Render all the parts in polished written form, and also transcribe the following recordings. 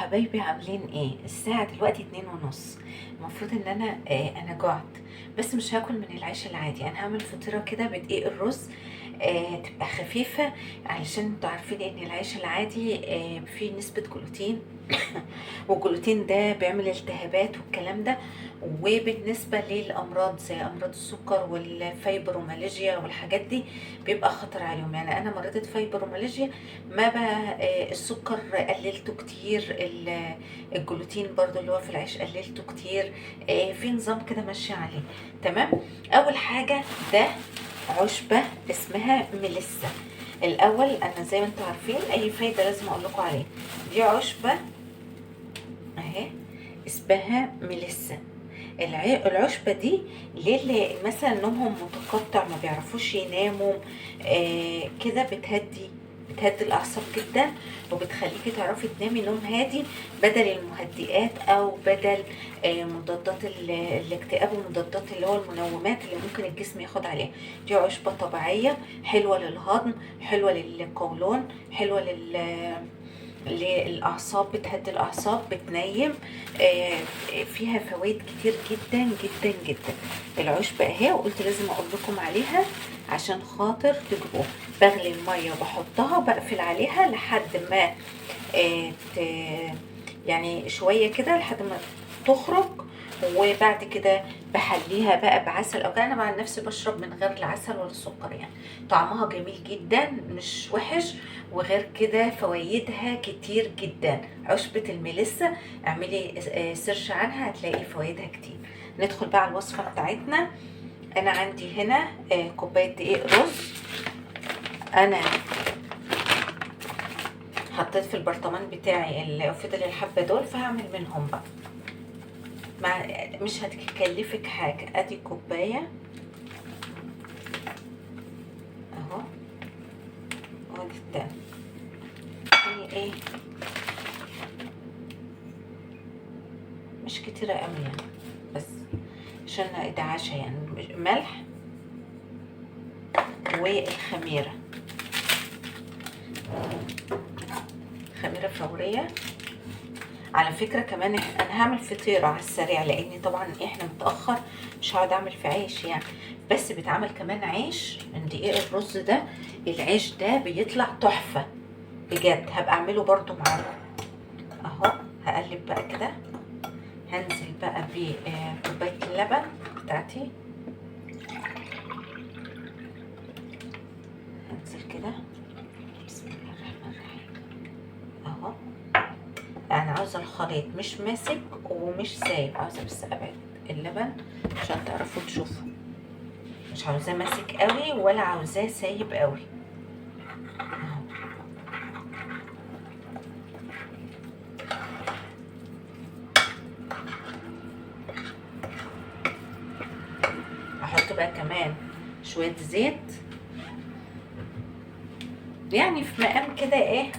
حبايبي عاملين ايه؟ الساعة دلوقتي 2:30. المفروض ان انا جعت، بس مش هاكل من العيش العادي. انا هعمل فطيرة كده بدقيق الرز، تبقى خفيفة، علشان انتوا عارفين ان العيش العادي فيه نسبة جلوتين والجلوتين ده بيعمل التهابات والكلام ده. وبالنسبة للأمراض زي أمراض السكر والفايبرومالجيا والحاجات دي بيبقى خطر عليهم. يعني أنا مريضة فايبرومالجيا، ما بقى السكر قللته كتير، الجلوتين برضو اللي هو في العيش قللته كتير. في نظام كده ماشية عليه. تمام. أول حاجة ده عشبة اسمها ميليسا. الأول أنا زي ما انتوا عارفين أي فايدة لازم أقول لكم عليه. دي عشبة اهي اسمها ميليسا. العشبة دي للي مثلا نومهم متقطع، ما بيعرفوش يناموا، كده بتهدي الأعصاب جدا، وبتخليكي تعرفي تنامي نوم هادي بدل المهدئات أو بدل مضادات الاكتئاب ومضادات اللي هو المنومات اللي ممكن الجسم ياخد عليها. دي عشبة طبيعية حلوة للهضم، حلوة للقولون، حلوة للأعصاب، بتهدي الأعصاب، بتنيم، فيها فوائد كتير جدا جدا جدا. العشبة اهي، وقلت لازم اقول لكم عليها عشان خاطر تجيبوها. بغلي المية وبحطها، بقفل عليها لحد ما يعني شوية كده لحد ما تخرج، وبعد كده بحليها بقى بعسل او كده. انا مع نفسي بشرب من غير العسل ولا السكر، يعني طعمها جميل جدا مش وحش، وغير كده فوائدها كتير جدا. عشبة الميليسا اعملي سيرش عنها هتلاقي فوائدها كتير. ندخل بقى على الوصفة بتاعتنا. انا عندي هنا كوباية دقيق رز. انا حطيت في البرطمان بتاعي اللي فضل الحبة دول، فهعمل منهم بقى. مش هتكلفك حاجة. ادي كوباية اهو، وادي التاني. هي ايه مش كتيرة قوي يعني، بس عشان ده عشا يعني. ملح والخميرة، خميرة فورية. على فكرة كمان انا هعمل فطيرة على السريع، لان طبعا احنا متأخر، مش هقعد اعمل في عيش يعني. بس بيتعمل كمان عيش من دقيق الرز ده. العيش ده بيطلع تحفة بجد. هبقى اعمله برضو معاكم اهو. هقلب بقى كده. هنزل بقى بكوباية اللبن بتاعتي. هنزل كده. بسم الله الرحمن الرحيم اهو. يعني عاوزة الخليط مش ماسك ومش سايب، عاوزة بس ابعد اللبن عشان تعرفوا تشوفوا. مش عاوزاه ماسك قوي ولا عاوزاه سايب قوي اهو. احط بقى كمان شوية زيت، يعني في مقام كده ايه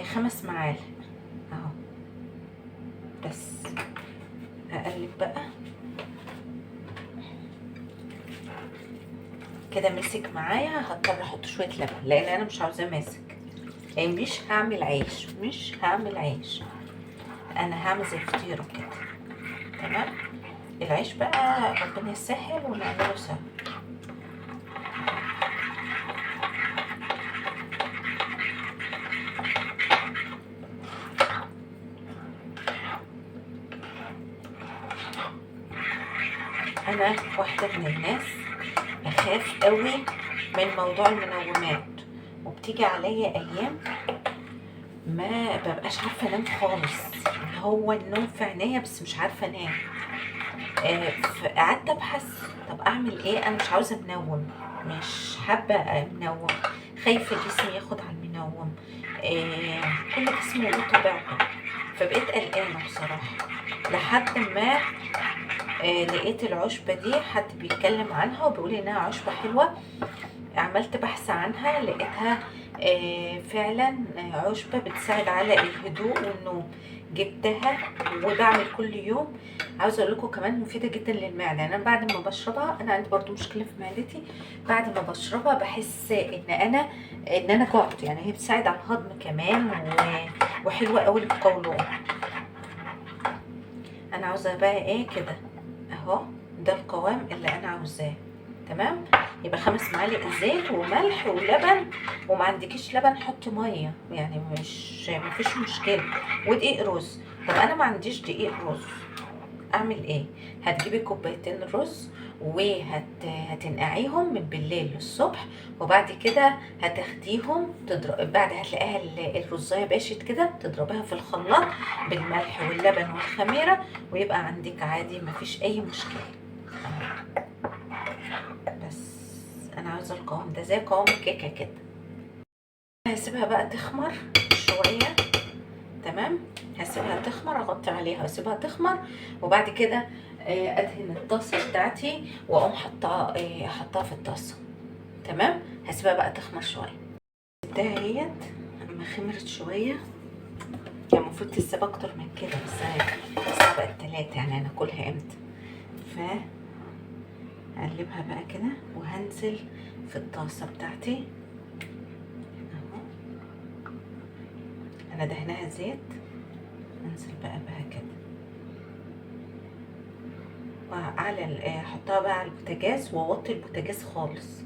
5 معالق اهو. بس هقلب بقى كده. مسك معايا، هضطر احط شويه لبن لان انا مش عاوزاه ماسك. يعني مش هعمل عيش، انا هعمل زي فطيره كده. تمام. العيش بقى ربنا يسهل ونعمله سوا. انا واحده من الناس بخاف قوي من موضوع المنومات، وبتيجي عليا ايام ما ببقاش عارفه انام خالص، هو النوم في عينيا بس مش عارفه انام. فقعدت ابحث طب اعمل ايه. انا مش عاوزه منوم، مش حابه منوم، خايفه جسمي ياخد على المنوم. كل جسمي له طبيعته، فبقيت قلقانه بصراحه. لحد ما لقيت العشبه دي حد بيتكلم عنها وبيقول انها عشبه حلوه. عملت بحث عنها، لقيتها فعلا عشبة بتساعد على الهدوء والنوم. جبتها وبعمل كل يوم. عاوزه اقول لكم كمان مفيده جدا للمعده. يعني انا بعد ما بشربها، انا عندي برضو مشكله في معدتي، بعد ما بشربها بحس ان انا جعت. يعني هي بتساعد على الهضم كمان وحلوه قوي للقولون. انا عاوزه بقى ايه كده اهو، ده القوام اللي انا عاوزاه. تمام. يبقى 5 معالق زيت وملح ولبن، وما عندكيش لبن حطي ميه، يعني مفيش مشكله. ودقيق رز. طب انا ما عنديش دقيق رز، اعمل ايه؟ هتجيبي كوبايتين رز وهتنقعيهم من بالليل للصبح، وبعد كده هتاخديهم بعد هتلاقيها الرزايه باشت كده، تضربيها في الخلاط بالملح واللبن والخميره، ويبقى عندك عادي مفيش اي مشكله. بس انا عاوزه القوام ده زي قوام الكيكه كده. هسيبها بقى تخمر شويه. تمام. هسيبها تخمر، اغطي عليها واسيبها تخمر، وبعد كده ادهن الطاسه بتاعتي واقوم حطاها في الطاسه. تمام. هسيبها بقى تخمر شويه. سبتها اهيت اما خمرت شويه. يعني المفروض تسيبها اكتر من كده، بس الساعه بقت 3، يعني انا اكلها امتى؟ هقلبها بقى كده وهنزل في الطاسه بتاعتي اهو. انا دهناها زيت، انزل بقى كده احطها بقى على البوتاجاز واوطي البوتاجاز خالص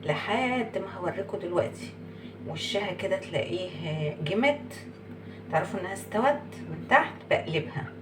لحد ما هوريكم دلوقتي. وشها كده تلاقيه جمد، تعرفوا انها استوت من تحت. بقلبها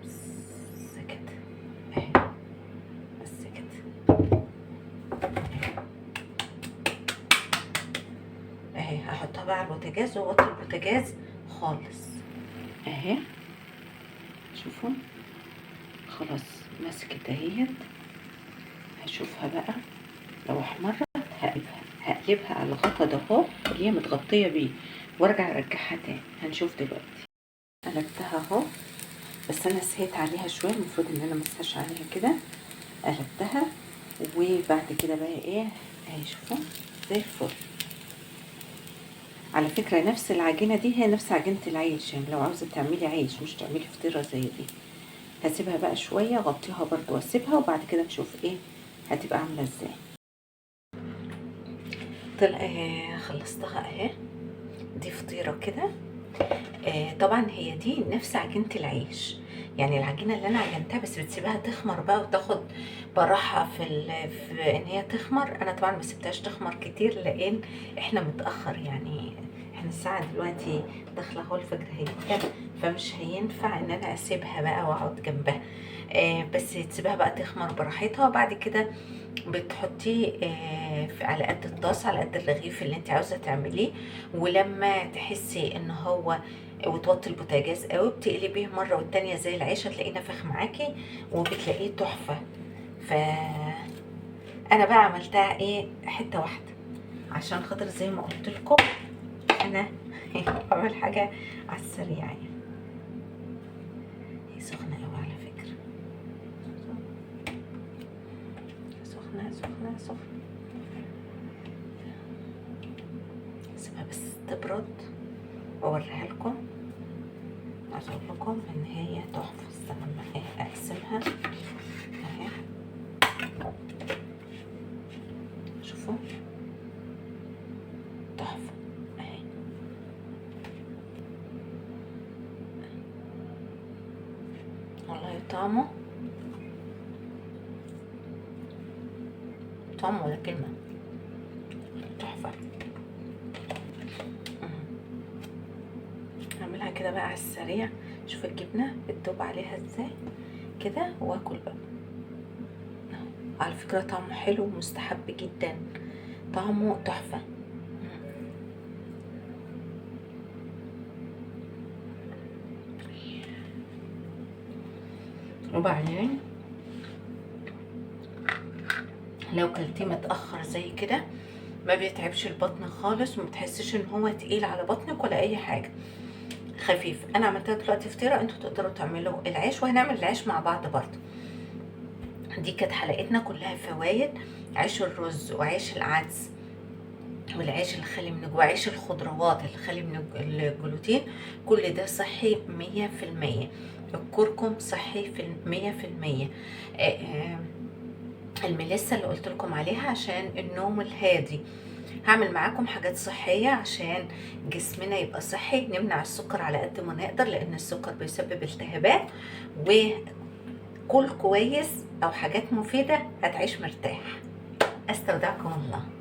بس كده اهي، بس كده اهي. هحطها بقى على البوتاجاز واوطي البوتاجاز خالص اهي. شوفوا خلاص مسكت اهيت. هشوفها بقى لو احمرت هقلبها على الغطا ده اهو اللي هي متغطيه بيه، وارجع ارجعها تاني. هنشوف دلوقتي. قلبتها اهو، بس انا سهيت عليها شويه، المفروض ان انا مسهاش عليها كده. قلبتها وبعد كده بقى ايه اهي، شوفوا زي الفل. على فكره نفس العجينه دي هي نفس عجينه العيش، يعني لو عاوزه تعملي عيش مش تعملي فطيره زي دي. هسيبها بقى شويه، اغطيها برضو واسيبها، وبعد كده نشوف ايه هتبقى عامله ازاي. طلع خلصتها اهي. دي فطيره كده. طبعا هي دي نفس عجينه العيش، يعني العجينه اللي انا عجنتها، بس بتسيبها تخمر بقى وتاخد براحه في ان هي تخمر. انا طبعا ما سبتهاش تخمر كتير لان احنا متاخر، يعني احنا الساعه دلوقتي داخله اهو الفجر هي، فمش هينفع ان انا اسيبها بقى واقعد جنبها. بس تسيبها بقى تخمر براحتها، وبعد كده بتحطيه على قد الطاسه، على قد الرغيف اللي انت عاوزه تعمليه. ولما تحسي ان هو وتوطي البوتاجاز قوي، بتقلبيه مره والتانيه زي العيش، هتلاقيه نفخ معاكي وبتلاقيه تحفه. ف انا بقى عملتها ايه حته واحده عشان خاطر زي ما قلت لكم انا بعمل حاجه على السريع. يعني هي سخنه قوي على فكره، سخنه سخنه سخنه. سيبها بس تبرد واوريها لكم. عايزه اقول لكم ان هي تحفه. استنى اما اقسمها اهي، شوفوا تحفه اهي. والله طعمه ولا كلمه، تحفه. هعملها كده بقى على السريع. شوف الجبنه بتدوب عليها ازاي كده، واكل بقى. على فكره طعمه حلو ومستحب جدا، طعمه تحفه. وبعدين لو كلتيه متاخر زي كده ما بيتعبش البطن خالص، وما بتحسش ان هو تقيل على بطنك ولا اي حاجه، خفيف. انا عملتها دلوقتي فطيره، انتوا تقدروا تعملوا العيش، وهنعمل العيش مع بعض برضه. دي كانت حلقتنا كلها فوائد عيش الرز وعيش العدس والعيش اللي خالي من وعيش الخضروات اللي خالي من الجلوتين، كل ده صحي 100%. الكركم صحي في 100%. الميليسا اللي قلت لكم عليها عشان النوم الهادي. هعمل معاكم حاجات صحية عشان جسمنا يبقى صحي، نمنع السكر على قد ما نقدر لان السكر بيسبب التهابات. وكل كويس او حاجات مفيدة هتعيش مرتاح. استودعكم الله.